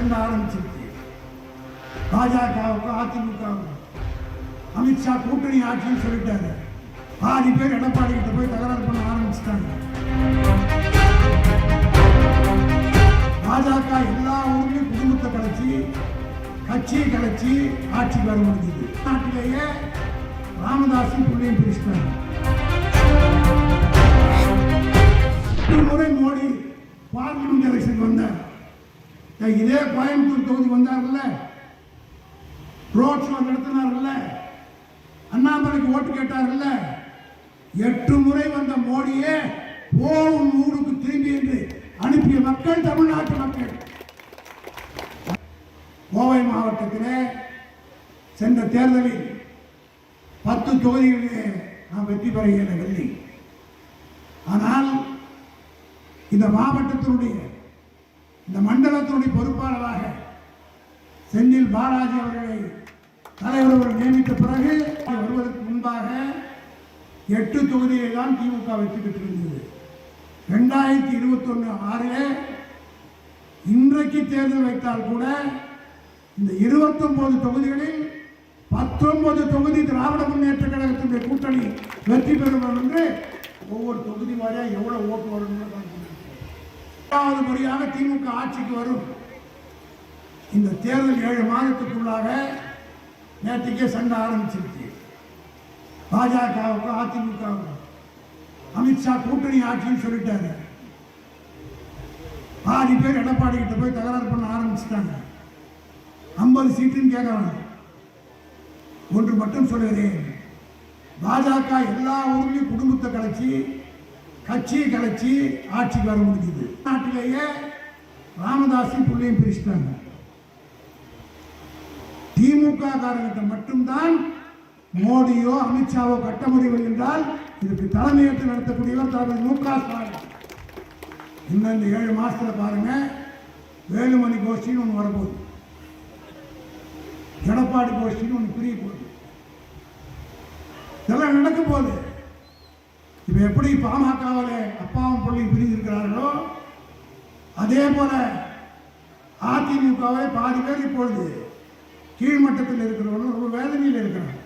சண்டை ஆரம்பிச்சிருக்கு. பாஜகவுக்கும் அதிமுகவுக்கும் அமித்ஷா கூட்டணி ஆட்சின்னு சொல்லிட்டாரு. பாதி பேர் எடப்பாடி கிட்ட போய் தகராறு பண்ண ஆரம்பிச்சுட்டாங்க. பாஜக எல்லா ஊர்லயும் குடும்பத்தை கலைச்சி கட்சியை கலைச்சி ஆட்சிக்கு வர முடிஞ்சது. நாட்டிலேயே ராமதாஸும் பிள்ளையும் பிரிச்சுட்டாங்க. முறை மோடி பார்லிமெண்ட் எலெக்ஷன் வந்தார். இதே கோயம்புத்தூர் தொகுதி வந்தார்ல, ரோட் ஷோ நடத்தினார்ல, அண்ணாமலைக்கு ஓட்டு கேட்டார்ல, 8 முறை வந்த மோடியே போகும் ஊருக்கு திரும்பி என்று அனுப்பிய மக்கள் தமிழ்நாட்டு மக்கள். கோவை மாவட்டத்திலே சென்ற தேர்தலில் 10 தொகுதிகளிலே நாம் வெற்றி பெற இயலவில்லை. ஆனால் இந்த மாவட்டத்தினுடைய இந்த மண்டலத்தினுடைய பொறுப்பாளராக செந்தில் பாலாஜி அவர்களை தலைவர் அவர்கள் நியமித்த பிறகு வருவதற்கு முன்பாக 8 தொகுதியை தான் திமுக வெற்றி பெற்றிருந்தது. 2021 6 இன்றைக்கு தேர்தல் வைத்தால் கூட இந்த 29 தொகுதிகளில் 19 தொகுதி திராவிட முன்னேற்ற கழகத்தினுடைய கூட்டணி வெற்றி பெறும் என்று ஒவ்வொரு தொகுதி வாரியாக எவ்வளவு ஓட்டு வரும். 7வது முறையாக திமுக ஆட்சிக்கு வரும். இந்த தேர்தல் 7 மாதத்துக்குள்ளாக நேற்றுக்கே சண்டை ஆரம்பிச்சிருக்கு. பாஜகவுக்கும் அதிமுகவுக்கும் அமித்ஷா கூட்டணி ஆட்சின்னு சொல்லிட்டாரு. பாதி பேர் எடப்பாடி கிட்ட போய் தகராறு பண்ண ஆரம்பிச்சுட்டாங்க. 50 சீட்டுன்னு கேட்கறாங்க. ஒன்று மட்டும் சொல்லுகிறேன், பாஜக எல்லா ஊர்லயும் குடும்பத்தை கலைச்சி கட்சியை கலைச்சி ஆட்சிக்கு வர முடிஞ்சது. நாட்டிலேயே ராமதாஸும் பிள்ளையும் பிரிச்சுட்டாங்க. திமுக காரங்கிட்ட மட்டும்தான் மோடியோ அமித்ஷாவோ கட்ட முடிவு என்றால் இதற்கு தலைமையேற்று நடத்தக்கூடியவர் தலைவர் மு.க. ஸ்டாலின். இன்னும் இந்த 7 மாசத்துல பாருங்க, வேலுமணி கோஷ்டின்னு ஒன்று வரப்போகுது, எடப்பாடி கோஷ்டின்னு ஒன்று பிரிய போகுது. இதெல்லாம் நடக்க போகுது. இப்ப எப்படி பாமகவில் அப்பாவும் பிள்ளையும் பிரிந்திருக்கிறார்களோ அதே போல அதிமுகவை பாதி பேர் இப்பொழுது கீழ்மட்டத்தில் இருக்கிறவர்கள் ரொம்ப வேதனையில் இருக்கிறார்.